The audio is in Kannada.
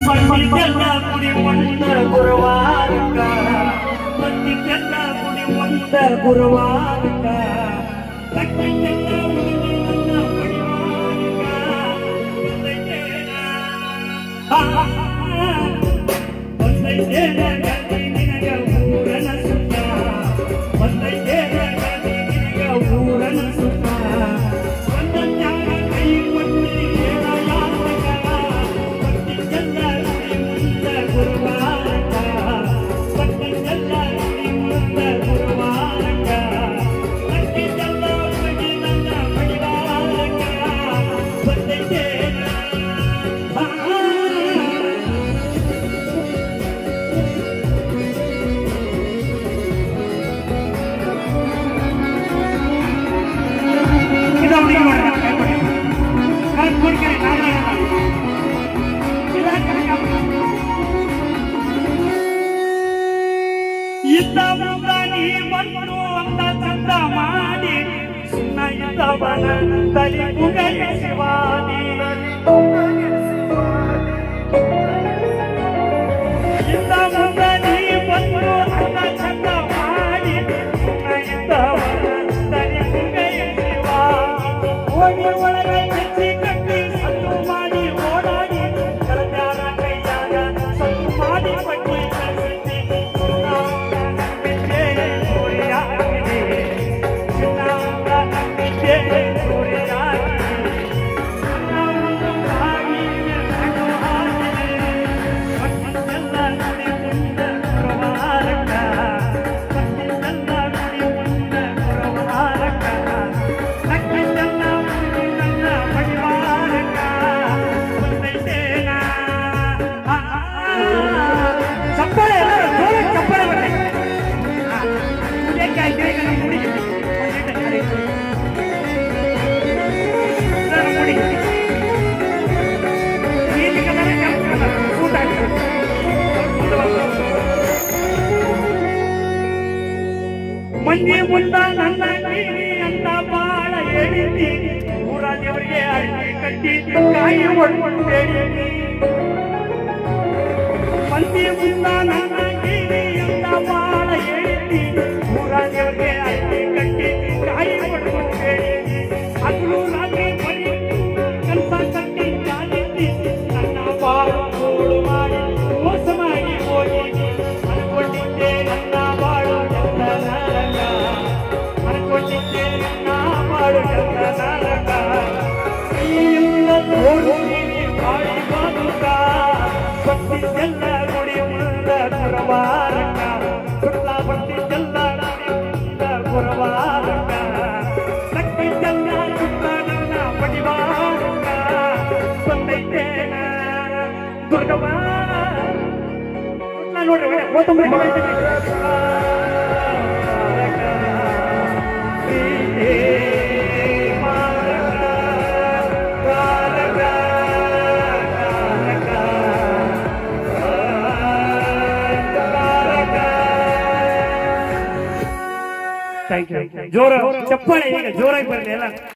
ಮಂದಿಗೆಲ್ಲ ಗುಡಿ ಮುಂದ ಗುರುವಾರಕ್ಕ ಮಂದಿಗೆಲ್ಲ ಗುಡಿ ಮುಂದ ಗುರುವಾರಕ್ಕ ಲಕ್ಷ್ಮಿಗೆಲ್ಲ ಉಳಿದನ್ನ ಪಡಿವಾರಕ್ಕ ಒಂದೈದೇನ ಗತಿ ನಿನಗ ಊರನ ಸುತ್ತ ಒಂದೈದೇನ ಗತಿ ನಿನಗ ಊರನ ಸುತ್ತ ಒಂದೊಂದ್ಯಾರ ಕೈ ಕೊಟ್ಟಿ ಏನ ಯಾತಕ ಭಕ್ತಿಗೆಲ್ಲ ಗುಡಿ ಮುಂದ ಗುರುವಾರಕ್ಕ ಭಕ್ತಿಗೆಲ್ಲ ಗುಡಿ ಮುಂದ ಗುರುವಾರಕ್ಕ ಲಕ್ಷ್ಮಿಗೆಲ್ಲ ಉಳಿದನ್ನ ಪಡಿವಾರಕ್ಕ ಒಂದೈದೇನ ಇದ್ದ ಮುಂದ ನೀ ಬಂದು ಅಂತ ಚಂದ ಮಾಡಿ ಸುಣ್ಣ ಇದ್ದವನ ತಲೆ ಮುಗಲಿಸುವಾದಿ ಇದ್ದ ಮುಂದ ನೀ ಬಂದು ಅಂತ ಚಂದ ಮಾಡಿ ಸುಣ್ಣ ಇದ್ದವನ ತಲೆ ಮುಗಲಿಸುವಾದಿ ಹೋಗಿ ಒಳಗೆ ಹೆಚ್ಚಿ ಕಟ್ಟಿ ಸತ್ತು ಮಾಡಿ ಓಡಾಡಿ ಕಳಚಾರ ಕೈಯಾಗ ಸತ್ತು ಮಾಡಿ ಪಟ್ಟಿ ಮಂದಿ ಮುಂದ ನನ್ನ ನೀನಿ ಅಂತ ಬಾಳ ಹೇಳಿದ್ದೀನಿ ಊರ ದೇವರಿಗೆ ಅಡಿಕೆ ಕಟ್ಟಿ ಕಾಯಿ ಹೊಡ್ಕೊಂಡು ಹೇಳಿದ್ದೀನಿ ಮಂದಿ ಮುಂದ ನನ್ನ ನೀನಿ ಅಂತ ಬಾಳ ಹೇಳಿದ್ದೀನಿ ಊರ ದೇವರಿಗೆ ಅಡಿಕೆ ಕಟ್ಟಿ ಕಾಯಿ ಹೊಡ್ಕೊಂಡು ಹೇಳಿದ್ದೀನಿ ಹಗಲು ರಾತ್ರಿ ಬರೀ ಕಲ್ಸ ಕಟ್ಟಿ ಕಾಲಿದ್ದಿ ನನ್ನ ಬಾಳ ಗೋಳು ಮಾಡಿ ಮೋಸ ಮಾಡಿ ಹೋಗಿ ಅನ್ಕೊಂಡಿದ್ದೆ ನನ್ನ ಬಾಳು ಅನ್ಕೊಂಡಿದ್ದೆ ನನ್ನ ಬಾಳು ನರಕ ಕೈಯಿಂದ ತೋರು ನೀನೆ ಬಾಳಿ ಬದುಕ ಬಟ್ಟಿದ್ದೆಲ್ಲ ಗುಡಿ ಮುಂದ ಗುರುವಾರಕ್ಕ ಸುತ್ತ ಬಟ್ಟಿದ್ದೆಲ್ಲ ಗುಡಿ ಮುಂದ ಗುರುವಾರಕ್ಕ ಲಕ್ಷ್ಮಿದ್ದೆಲ್ಲ ಸುತ್ತ ನನ್ನ ಪಡಿವಾರಕ್ಕ ಬಂದೈತೇನ ದುರ್ಗವ್ವ ನೋಡ್ರಿ ಥ್ಯಾಂಕ್ ಯು ಜೋರ ಚಪ್ಪಾಳೆ ಈಗ ಜೋರಾಗಿ ಬರಲಿ ಎಲ್ಲ